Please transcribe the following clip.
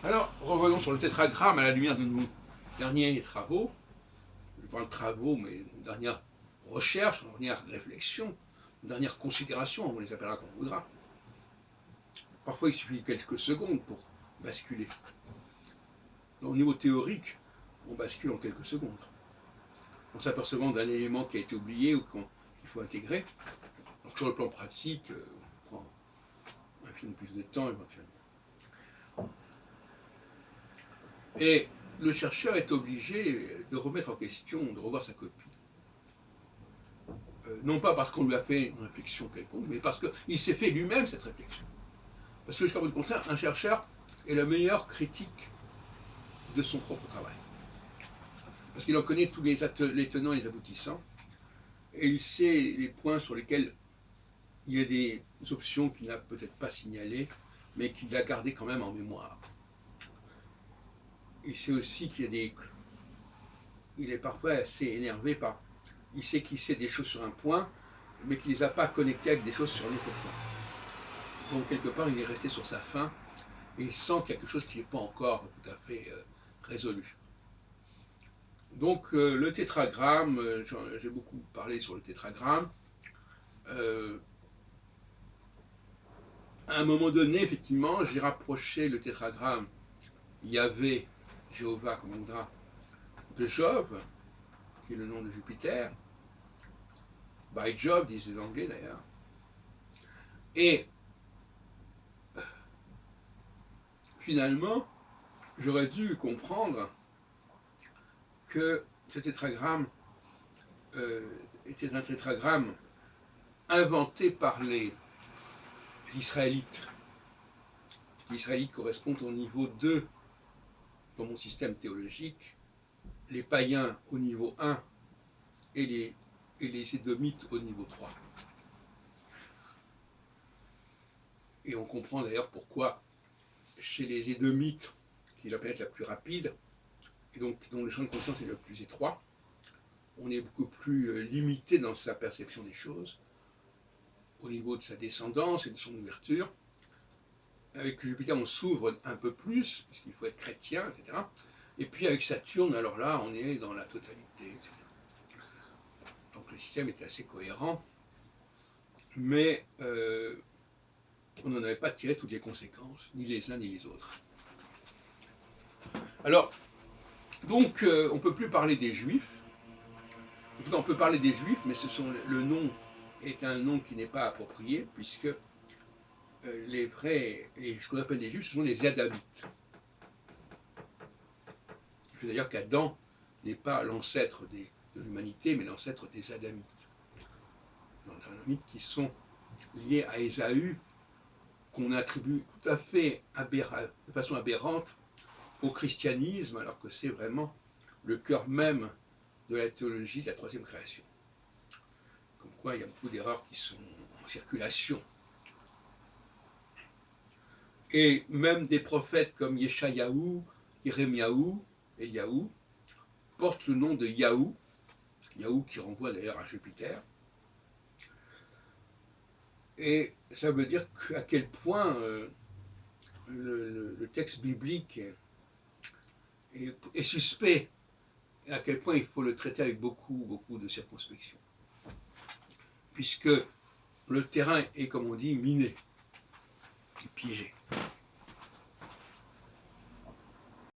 Alors, revenons sur le tétragramme à la lumière de nos derniers travaux. Je parle de travaux, mais nos dernières recherches, nos dernières réflexions, nos dernières considérations, on les appellera comme on voudra. Parfois, il suffit de quelques secondes pour basculer. Au niveau théorique, on bascule en quelques secondes. En s'apercevant d'un élément qui a été oublié ou qu'il faut intégrer. Donc, sur le plan pratique, on prend un film plus de temps éventuellement. Et le chercheur est obligé de remettre en question, de revoir sa copie. Non pas parce qu'on lui a fait une réflexion quelconque, mais parce qu'il s'est fait lui-même cette réflexion. Parce que jusqu'à votre concert, un chercheur est le meilleur critique de son propre travail. Parce qu'il en connaît tous les tenants et les aboutissants, et il sait les points sur lesquels il y a des options qu'il n'a peut-être pas signalées, mais qu'il a gardées quand même en mémoire. Il sait aussi qu'il y a des... Il est parfois assez énervé par... Il sait qu'il sait des choses sur un point, mais qu'il ne les a pas connectées avec des choses sur un autre point. Donc quelque part, il est resté sur sa faim, et il sent quelque chose qui n'est pas encore tout à fait résolu. Donc le tétragramme, j'ai beaucoup parlé sur le tétragramme. À un moment donné, effectivement, j'ai rapproché le tétragramme Yahvé, Jéhovah, comme on voudra, de Jove, qui est le nom de Jupiter. By Jove, disent les Anglais d'ailleurs. Et finalement, j'aurais dû comprendre que ce tétragramme était un tétragramme inventé par les Israélites. Les Israélites correspondent au niveau 2 dans mon système théologique, les païens au niveau 1 et les édomites au niveau 3. Et on comprend d'ailleurs pourquoi chez les édomites, qui est la planète la plus rapide, et donc dont le champ de conscience est le plus étroit, on est beaucoup plus limité dans sa perception des choses, au niveau de sa descendance et de son ouverture. Avec Jupiter, on s'ouvre un peu plus, puisqu'il faut être chrétien, etc. Et puis avec Saturne, alors là, on est dans la totalité, etc. Donc le système est assez cohérent, mais on n'en avait pas tiré toutes les conséquences, ni les uns ni les autres. Alors, donc, on ne peut plus parler des Juifs. En tout cas, on peut parler des Juifs, mais le nom est un nom qui n'est pas approprié, puisque les vrais, et ce qu'on appelle les Juifs, ce sont les Adamites. Il fait d'ailleurs qu'Adam n'est pas l'ancêtre de l'humanité, mais l'ancêtre des Adamites. Les Adamites qui sont liés à Ésaü, qu'on attribue tout à fait de façon aberrante au christianisme, alors que c'est vraiment le cœur même de la théologie de la troisième création. Comme quoi, il y a beaucoup d'erreurs qui sont en circulation. Et même des prophètes comme Yeshayahu, Jérémiahu, Eliahu, portent le nom de Yahou, Yahou qui renvoie d'ailleurs à Jupiter. Et ça veut dire à quel point le texte biblique est suspect, et à quel point il faut le traiter avec beaucoup de circonspection. Puisque le terrain est, comme on dit, miné, piégé.